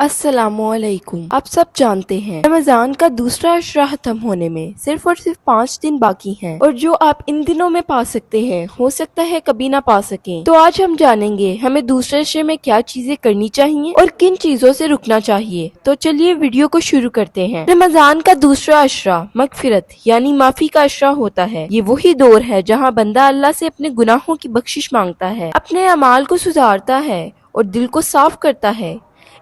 السلام علیکم۔ آپ سب جانتے ہیں رمضان کا دوسرا عشرہ ختم ہونے میں صرف اور صرف 5 دن باقی ہیں، اور جو آپ ان دنوں میں پا سکتے ہیں ہو سکتا ہے کبھی نہ پا سکیں۔ تو آج ہم جانیں گے ہمیں دوسرے عشرے میں کیا چیزیں کرنی چاہیے اور کن چیزوں سے رکنا چاہیے۔ تو چلیے ویڈیو کو شروع کرتے ہیں۔ رمضان کا دوسرا عشرہ مغفرت یعنی معافی کا عشرہ ہوتا ہے۔ یہ وہی دور ہے جہاں بندہ اللہ سے اپنے گناہوں کی بخشش مانگتا ہے، اپنے اعمال کو سدھارتا ہے اور دل کو صاف کرتا ہے۔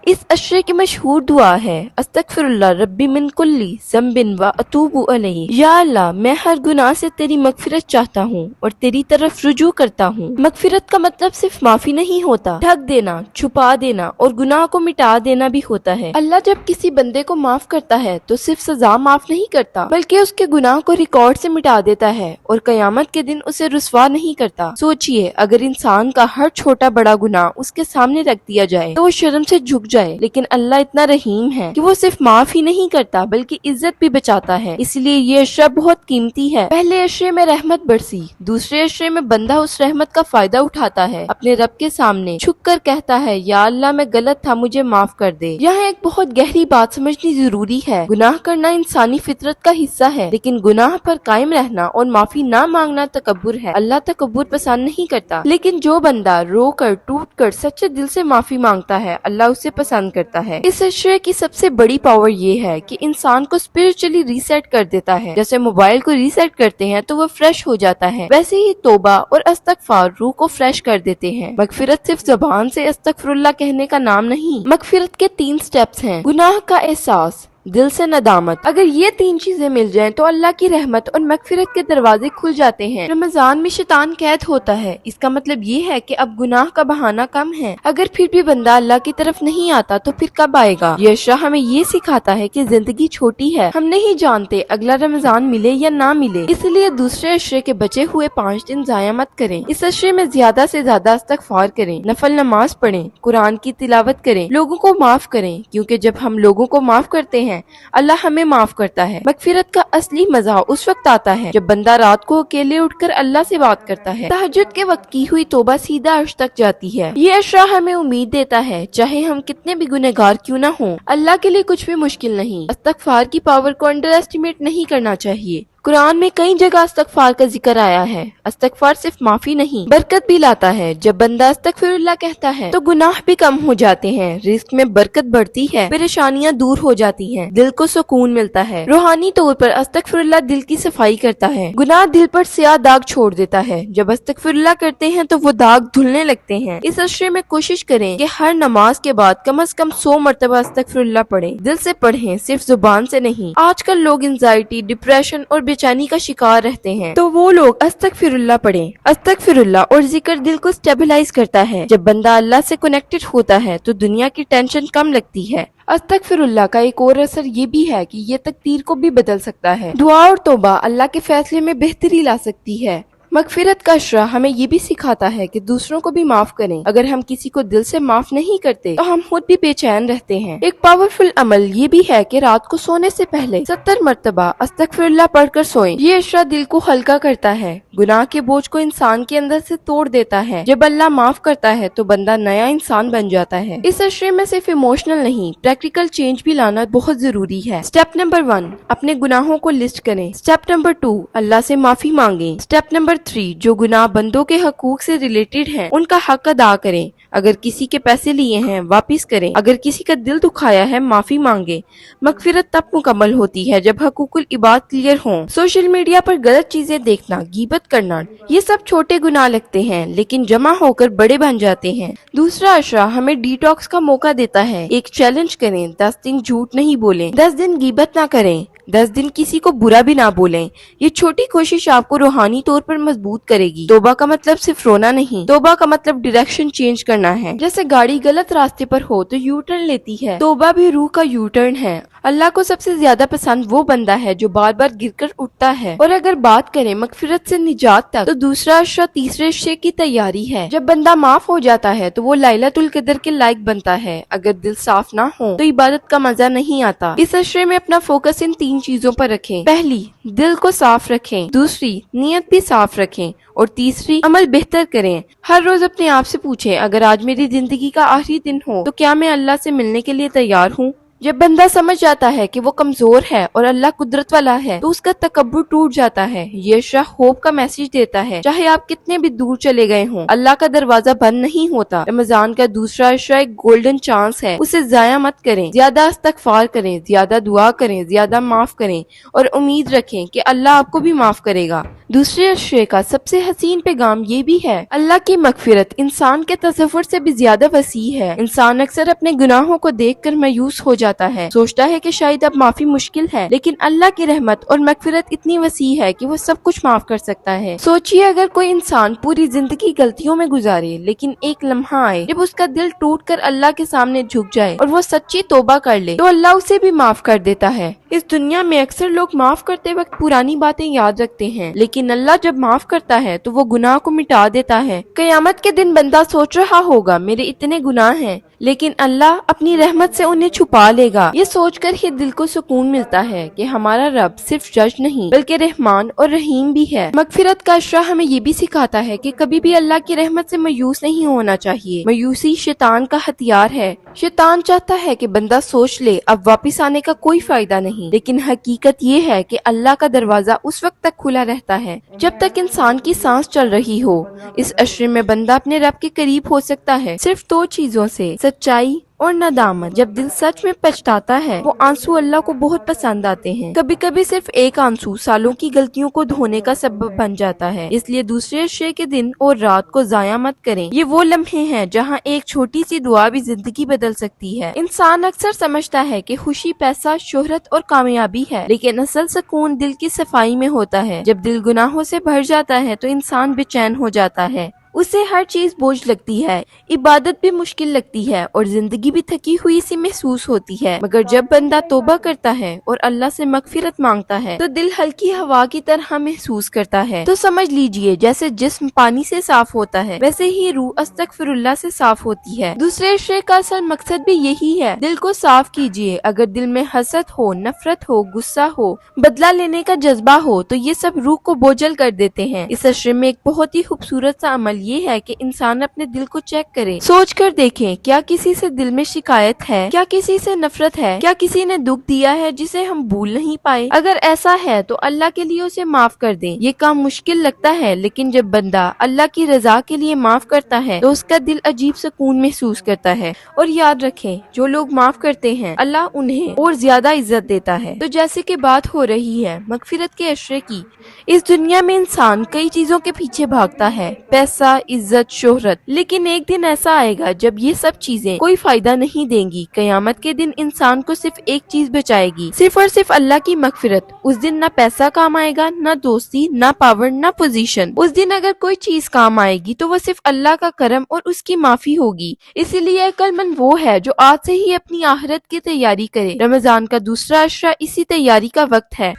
اس عشرے کی مشہور دعا ہے استغفر اللہ ربی من کلی ذنب و اتوب الیہ، یا اللہ میں ہر گناہ سے تیری مغفرت چاہتا ہوں اور تیری طرف رجوع کرتا ہوں۔ مغفرت کا مطلب صرف معافی نہیں ہوتا، ڈھک دینا، چھپا دینا اور گناہ کو مٹا دینا بھی ہوتا ہے۔ اللہ جب کسی بندے کو معاف کرتا ہے تو صرف سزا معاف نہیں کرتا بلکہ اس کے گناہ کو ریکارڈ سے مٹا دیتا ہے اور قیامت کے دن اسے رسوا نہیں کرتا۔ سوچئے اگر انسان کا ہر چھوٹا بڑا گناہ اس کے سامنے رکھ دیا جائے تو وہ شرم سے جھک جائے، لیکن اللہ اتنا رحیم ہے کہ وہ صرف معاف ہی نہیں کرتا بلکہ عزت بھی بچاتا ہے۔ اس لیے یہ عشرہ بہت قیمتی ہے۔ پہلے عشرے میں رحمت برسی، دوسرے عشرے میں بندہ اس رحمت کا فائدہ اٹھاتا ہے، اپنے رب کے سامنے چھک کر کہتا ہے یا اللہ میں غلط تھا، مجھے معاف کر دے۔ یہاں ایک بہت گہری بات سمجھنی ضروری ہے۔ گناہ کرنا انسانی فطرت کا حصہ ہے، لیکن گناہ پر قائم رہنا اور معافی نہ مانگنا تکبر ہے۔ اللہ تکبر پسند نہیں کرتا، لیکن جو بندہ رو کر ٹوٹ کر سچے دل سے معافی مانگتا ہے اللہ اسے پسند کرتا ہے۔ اس عشرے کی سب سے بڑی پاور یہ ہے کہ انسان کو اسپرچولی ریسیٹ کر دیتا ہے۔ جیسے موبائل کو ریسیٹ کرتے ہیں تو وہ فریش ہو جاتا ہے، ویسے ہی توبہ اور استغفار روح کو فریش کر دیتے ہیں۔ مغفرت صرف زبان سے استغفر اللہ کہنے کا نام نہیں۔ مغفرت کے 3 سٹیپس ہیں: گناہ کا احساس، دل سے ندامت۔ اگر یہ 3 چیزیں مل جائیں تو اللہ کی رحمت اور مغفرت کے دروازے کھل جاتے ہیں۔ رمضان میں شیطان قید ہوتا ہے، اس کا مطلب یہ ہے کہ اب گناہ کا بہانہ کم ہے۔ اگر پھر بھی بندہ اللہ کی طرف نہیں آتا تو پھر کب آئے گا؟ یہ عشرہ ہمیں یہ سکھاتا ہے کہ زندگی چھوٹی ہے، ہم نہیں جانتے اگلا رمضان ملے یا نہ ملے، اس لیے دوسرے عشرے کے بچے ہوئے 5 دن ضائع مت کریں۔ اس عشرے میں زیادہ سے زیادہ استغفار کریں، نفل نماز پڑھیں، قرآن کی تلاوت کریں، لوگوں کو معاف کریں، کیونکہ جب ہم لوگوں کو معاف کرتے ہیں اللہ ہمیں معاف کرتا ہے۔ مغفرت کا اصلی مزہ اس وقت آتا ہے جب بندہ رات کو اکیلے اٹھ کر اللہ سے بات کرتا ہے۔ تہجد کے وقت کی ہوئی توبہ سیدھا عرش تک جاتی ہے۔ یہ عشرہ ہمیں امید دیتا ہے چاہے ہم کتنے بھی گنہگار کیوں نہ ہوں، اللہ کے لیے کچھ بھی مشکل نہیں۔ استغفار کی پاور کو انڈر ایسٹیمیٹ نہیں کرنا چاہیے۔ قرآن میں کئی جگہ استغفار کا ذکر آیا ہے۔ استغفار صرف معافی نہیں، برکت بھی لاتا ہے۔ جب بندہ استغفر اللہ کہتا ہے تو گناہ بھی کم ہو جاتے ہیں، رزق میں برکت بڑھتی ہے، پریشانیاں دور ہو جاتی ہیں، دل کو سکون ملتا ہے۔ روحانی طور پر استغفر اللہ دل کی صفائی کرتا ہے، گناہ دل پر سیاہ داغ چھوڑ دیتا ہے۔ جب استغفر اللہ کرتے ہیں تو وہ داغ دھلنے لگتے ہیں۔ اس عشرے میں کوشش کریں کہ ہر نماز کے بعد کم از کم 100 مرتبہ استغفر اللہ پڑھیں، دل سے پڑھیں، صرف زبان سے نہیں۔ آج کل لوگ انزائٹی، ڈپریشن اور بےچینی کا شکار رہتے ہیں، تو وہ لوگ استغفر اللہ پڑھیں۔ استغفر اللہ اور ذکر دل کو سٹیبلائز کرتا ہے۔ جب بندہ اللہ سے کنیکٹڈ ہوتا ہے تو دنیا کی ٹینشن کم لگتی ہے۔ استغفر اللہ کا ایک اور اثر یہ بھی ہے کہ یہ تقدیر کو بھی بدل سکتا ہے۔ دعا اور توبہ اللہ کے فیصلے میں بہتری لا سکتی ہے۔ مغفرت کا عشرہ ہمیں یہ بھی سکھاتا ہے کہ دوسروں کو بھی معاف کریں۔ اگر ہم کسی کو دل سے معاف نہیں کرتے تو ہم خود بھی بے چین رہتے ہیں۔ ایک پاورفل عمل یہ بھی ہے کہ رات کو سونے سے پہلے 70 مرتبہ استغفر اللہ پڑھ کر سوئیں۔ یہ عشرہ دل کو ہلکا کرتا ہے، گناہ کے بوجھ کو انسان کے اندر سے توڑ دیتا ہے۔ جب اللہ معاف کرتا ہے تو بندہ نیا انسان بن جاتا ہے۔ اس عشرے میں صرف ایموشنل نہیں، پریکٹیکل چینج بھی لانا بہت ضروری ہے۔ سٹیپ نمبر 1، اپنے گناہوں کو لسٹ کریں۔ سٹیپ نمبر 2، اللہ سے معافی مانگیں۔ سٹیپ نمبر 3، جو گناہ بندوں کے حقوق سے ریلیٹڈ ہیں ان کا حق ادا کریں۔ اگر کسی کے پیسے لیے ہیں واپس کریں، اگر کسی کا دل دکھایا ہے معافی مانگیں۔ مغفرت تب مکمل ہوتی ہے جب حقوق العباد کلیئر ہوں۔ سوشل میڈیا پر غلط چیزیں دیکھنا، غیبت کرنا، یہ سب چھوٹے گناہ لگتے ہیں لیکن جمع ہو کر بڑے بن جاتے ہیں۔ دوسرا عشرہ ہمیں ڈیٹاکس کا موقع دیتا ہے۔ ایک چیلنج کریں، 10 دن جھوٹ نہیں بولیں، 10 دن غیبت نہ کریں، 10 دن کسی کو برا بھی نہ بولیں۔ یہ چھوٹی کوشش آپ کو روحانی طور پر مضبوط کرے گی۔ توبہ کا مطلب صرف رونا نہیں، توبہ کا مطلب ڈائریکشن چینج کرنا ہے۔ جیسے گاڑی غلط راستے پر ہو تو یو ٹرن لیتی ہے، توبہ بھی روح کا یو ٹرن ہے۔ اللہ کو سب سے زیادہ پسند وہ بندہ ہے جو بار بار گر کر اٹھتا ہے۔ اور اگر بات کریں مغفرت سے نجات تک، تو دوسرا عشرہ تیسرے عشرے کی تیاری ہے۔ جب بندہ معاف ہو جاتا ہے تو وہ لیلۃ القدر کے لائق بنتا ہے۔ اگر دل صاف نہ ہو تو عبادت کا مزہ نہیں آتا۔ اس عشرے میں اپنا فوکس ان 3 چیزوں پر رکھیں۔ پہلی، دل کو صاف رکھیں۔ دوسری، نیت بھی صاف رکھیں۔ اور تیسری، عمل بہتر کریں۔ ہر روز اپنے آپ سے پوچھیں، اگر آج میری زندگی کا آخری دن ہو تو کیا میں اللہ سے ملنے کے لیے تیار ہوں؟ جب بندہ سمجھ جاتا ہے کہ وہ کمزور ہے اور اللہ قدرت والا ہے تو اس کا تکبر ٹوٹ جاتا ہے۔ یہ عشرہ ہوپ کا میسج دیتا ہے، چاہے آپ کتنے بھی دور چلے گئے ہوں، اللہ کا دروازہ بند نہیں ہوتا۔ رمضان کا دوسرا عشرہ ایک گولڈن چانس ہے، اسے ضائع مت کریں۔ زیادہ استغفار کریں، زیادہ دعا کریں، زیادہ معاف کریں اور امید رکھیں کہ اللہ آپ کو بھی معاف کرے گا۔ دوسرے عشرے کا سب سے حسین پیغام یہ بھی ہے، اللہ کی مغفرت انسان کے تصور سے بھی زیادہ وسیع ہے۔ انسان اکثر اپنے گناہوں کو دیکھ کر مایوس ہو جاتا ہے، سوچتا ہے کہ شاید اب معافی مشکل ہے، لیکن اللہ کی رحمت اور مغفرت اتنی وسیع ہے کہ وہ سب کچھ معاف کر سکتا ہے۔ سوچئے اگر کوئی انسان پوری زندگی غلطیوں میں گزارے، لیکن ایک لمحہ آئے جب اس کا دل ٹوٹ کر اللہ کے سامنے جھک جائے اور وہ سچی توبہ کر لے تو اللہ اسے بھی معاف کر دیتا ہے۔ اس دنیا میں اکثر لوگ معاف کرتے وقت پرانی باتیں یاد رکھتے ہیں، لیکن اللہ جب معاف کرتا ہے تو وہ گناہ کو مٹا دیتا ہے۔ قیامت کے دن بندہ سوچ رہا ہوگا میرے اتنے گناہ ہیں، لیکن اللہ اپنی رحمت سے انہیں چھپا لے گا۔ یہ سوچ کر ہی دل کو سکون ملتا ہے کہ ہمارا رب صرف جج نہیں بلکہ رحمان اور رحیم بھی ہے۔ مغفرت کا عشرہ ہمیں یہ بھی سکھاتا ہے کہ کبھی بھی اللہ کی رحمت سے مایوس نہیں ہونا چاہیے۔ مایوسی شیطان کا ہتھیار ہے۔ شیطان چاہتا ہے کہ بندہ سوچ لے اب واپس آنے کا کوئی فائدہ نہیں، لیکن حقیقت یہ ہے کہ اللہ کا دروازہ اس وقت تک کھلا رہتا ہے جب تک انسان کی سانس چل رہی ہو۔ اس عشرے میں بندہ اپنے رب کے قریب ہو سکتا ہے صرف 2 چیزوں سے، سچائی اور ندامت۔ جب دل سچ میں پچھتاتا ہے وہ آنسو اللہ کو بہت پسند آتے ہیں۔ کبھی کبھی صرف ایک آنسو سالوں کی غلطیوں کو دھونے کا سبب بن جاتا ہے۔ اس لیے دوسرے عشرے کے دن اور رات کو ضائع مت کریں۔ یہ وہ لمحے ہیں جہاں ایک چھوٹی سی دعا بھی زندگی بدل سکتی ہے۔ انسان اکثر سمجھتا ہے کہ خوشی پیسہ، شہرت اور کامیابی ہے، لیکن اصل سکون دل کی صفائی میں ہوتا ہے۔ جب دل گناہوں سے بھر جاتا ہے تو انسان بے چین ہو جاتا ہے، اسے ہر چیز بوجھ لگتی ہے، عبادت بھی مشکل لگتی ہے اور زندگی بھی تھکی ہوئی سی محسوس ہوتی ہے۔ مگر جب بندہ توبہ کرتا ہے اور اللہ سے مغفرت مانگتا ہے تو دل ہلکی ہوا کی طرح محسوس کرتا ہے۔ تو سمجھ لیجئے جیسے جسم پانی سے صاف ہوتا ہے ویسے ہی روح استغفر اللہ سے صاف ہوتی ہے۔ دوسرے عشرے کا اصل مقصد بھی یہی ہے، دل کو صاف کیجئے۔ اگر دل میں حسد ہو، نفرت ہو، غصہ ہو، بدلہ لینے کا جذبہ ہو تو یہ سب روح کو بوجھل کر دیتے ہیں۔ اس عشرے میں ایک بہت ہی خوبصورت سا عمل یہ ہے کہ انسان اپنے دل کو چیک کرے، سوچ کر دیکھیں کیا کسی سے دل میں شکایت ہے، کیا کسی سے نفرت ہے، کیا کسی نے دکھ دیا ہے جسے ہم بھول نہیں پائے۔ اگر ایسا ہے تو اللہ کے لیے اسے معاف کر دیں۔ یہ کام مشکل لگتا ہے، لیکن جب بندہ اللہ کی رضا کے لیے معاف کرتا ہے تو اس کا دل عجیب سکون محسوس کرتا ہے۔ اور یاد رکھیں جو لوگ معاف کرتے ہیں اللہ انہیں اور زیادہ عزت دیتا ہے۔ تو جیسے کہ بات ہو رہی ہے مغفرت کے عشرے کی، اس دنیا میں انسان کئی چیزوں کے پیچھے بھاگتا ہے، پیسہ، عزت، شہرت، لیکن ایک دن ایسا آئے گا جب یہ سب چیزیں کوئی فائدہ نہیں دیں گی۔ قیامت کے دن انسان کو صرف ایک چیز بچائے گی، صرف اور صرف اللہ کی مغفرت۔ اس دن نہ پیسہ کام آئے گا، نہ دوستی، نہ پاور، نہ پوزیشن۔ اس دن اگر کوئی چیز کام آئے گی تو وہ صرف اللہ کا کرم اور اس کی معافی ہوگی۔ اسی لیے عقل مند وہ ہے جو آج سے ہی اپنی آخرت کی تیاری کرے۔ رمضان کا دوسرا عشرہ اسی تیاری کا وقت ہے۔